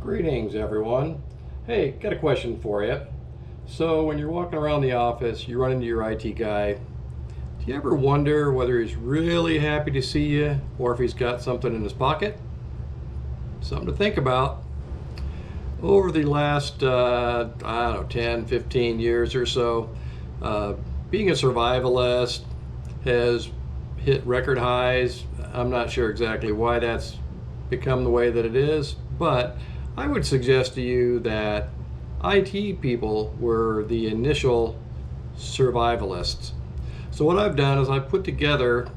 Greetings, everyone. Hey, got a question for you. So when you're walking around the office, you run into your IT guy. Do you ever wonder whether he's really happy to see you or if he's got something in his pocket? Something to think about. Over the last, I don't know, 10, 15 years or so, being a survivalist has hit record highs. I'm not sure exactly why that's become the way that it is, but I would suggest to you that IT people were the initial survivalists. So what I've done is I've put together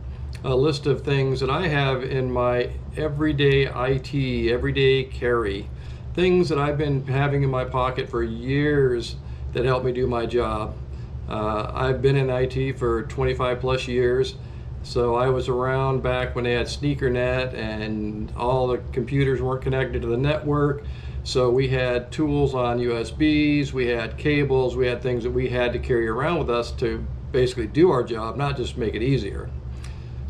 a list of things that I have in my everyday IT, everyday carry, things that I've been having in my pocket for years that help me do my job. I've been in IT for 25 plus years. So I was around back when they had SneakerNet and all the computers weren't connected to the network. So we had tools on USBs, we had cables, we had things that we had to carry around with us to basically do our job, not just make it easier.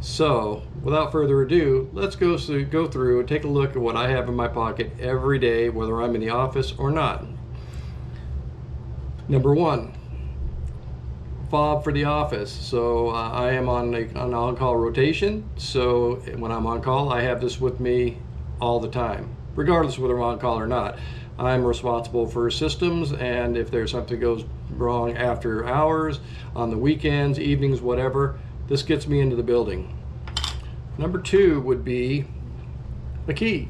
So without further ado, let's go through and take a look at what I have in my pocket every day, whether I'm in the office or not. Number one, fob for the office. So I am on an on-call rotation, so when I'm on call I have this with me all the time, regardless of whether I'm on call or not. I'm responsible for systems, and if there's something goes wrong after hours, on the weekends, evenings, whatever, this gets me into the building. Number two would be a key.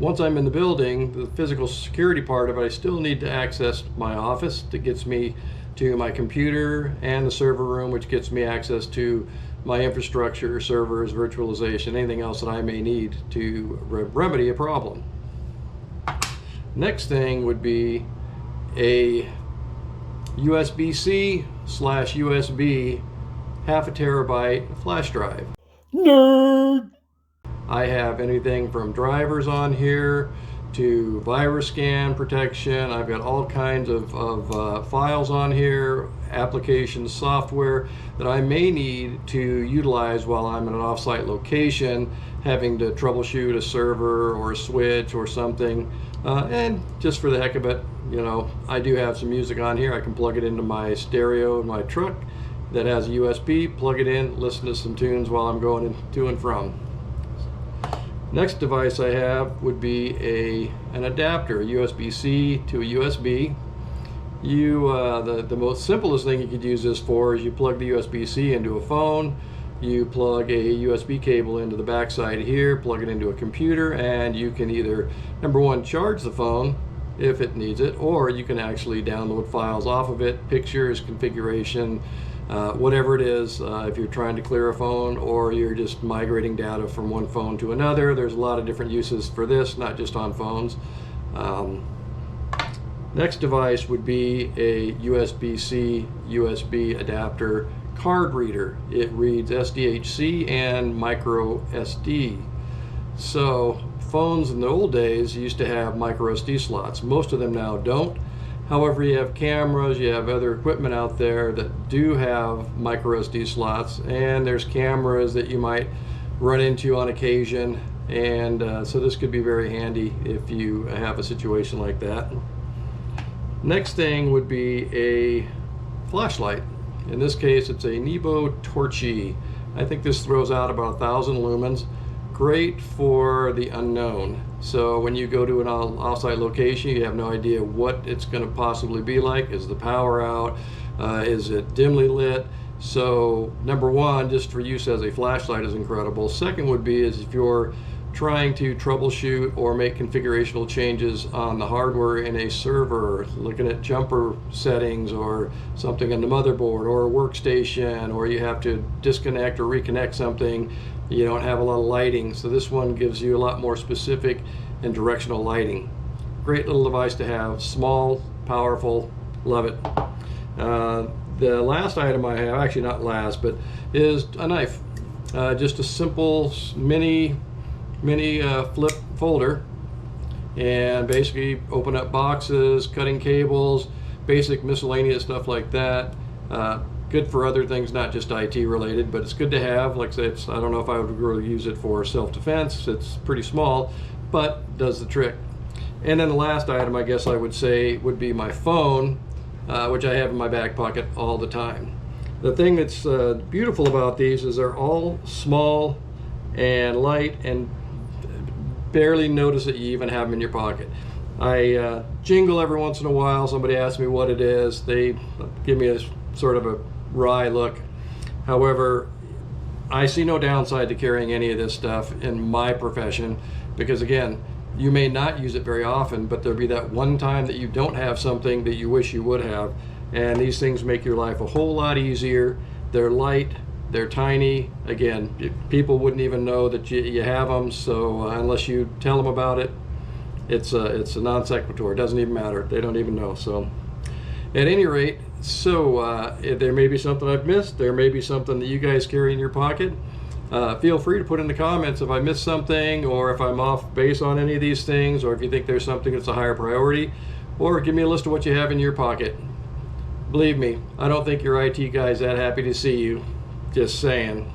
Once I'm in the building, the physical security part of it, I still need to access my office. That gets me to my computer and the server room, which gets me access to my infrastructure, servers, virtualization, anything else that I may need to remedy a problem. Next thing would be a USB-C / USB half a terabyte flash drive. Nerd! I have anything from drivers on here to virus scan protection. I've got all kinds of files on here, applications, software that I may need to utilize while I'm in an off-site location, having to troubleshoot a server or a switch or something. And just for the heck of it, you know, I do have some music on here. I can plug it into my stereo in my truck that has a USB, plug it in, listen to some tunes while I'm going to and from. Next device I have would be an adapter, a USB-C to a USB. The most simplest thing you could use this for is you plug the USB-C into a phone, you plug a USB cable into the backside here, plug it into a computer, and you can either, number one, charge the phone if it needs it, or you can actually download files off of it, pictures, configuration, whatever it is, if you're trying to clear a phone or you're just migrating data from one phone to another. There's a lot of different uses for this, not just on phones. Next device would be a USB-C, USB adapter card reader. It reads SDHC and micro SD. So phones in the old days used to have micro SD slots. Most of them now don't. However, you have cameras, you have other equipment out there that do have micro SD slots, and there's cameras that you might run into on occasion, and so this could be very handy if you have a situation like that. Next thing would be a flashlight. In this case, it's a Nebo Torchy. I think this throws out about 1,000 lumens. Great for the unknown. So when you go to an off-site location, you have no idea what it's going to possibly be like. Is the power out? Is it dimly lit? So number one, just for use as a flashlight is incredible. Second would be is if you're trying to troubleshoot or make configurational changes on the hardware in a server, looking at jumper settings or something on the motherboard or a workstation, or you have to disconnect or reconnect something, you don't have a lot of lighting. So this one gives you a lot more specific and directional lighting. Great little device to have, small, powerful, love it. The last item I have, actually not last, but is a knife. Just a simple mini flip folder, and basically open up boxes, cutting cables, basic miscellaneous stuff like that. Good for other things, not just IT related, but it's good to have. Like I said, I don't know if I would really use it for self-defense. It's pretty small, but does the trick. And then the last item, I guess I would say, would be my phone, which I have in my back pocket all the time. The thing that's beautiful about these is they're all small and light, and barely notice that you even have them in your pocket. I jingle every once in a while. Somebody asks me what it is. They give me a sort of a wry look. However, I see no downside to carrying any of this stuff in my profession, because again, you may not use it very often, but there'll be that one time that you don't have something that you wish you would have, and these things make your life a whole lot easier. They're light, they're tiny. Again, people wouldn't even know that you have them, so unless you tell them about it, it's a non sequitur. It doesn't even matter. They don't even know. So at any rate, so there may be something I've missed. There may be something that you guys carry in your pocket. Feel free to put in the comments if I missed something, or if I'm off base on any of these things, or if you think there's something that's a higher priority, or give me a list of what you have in your pocket. Believe me, I don't think your IT guy's that happy to see you. Just saying.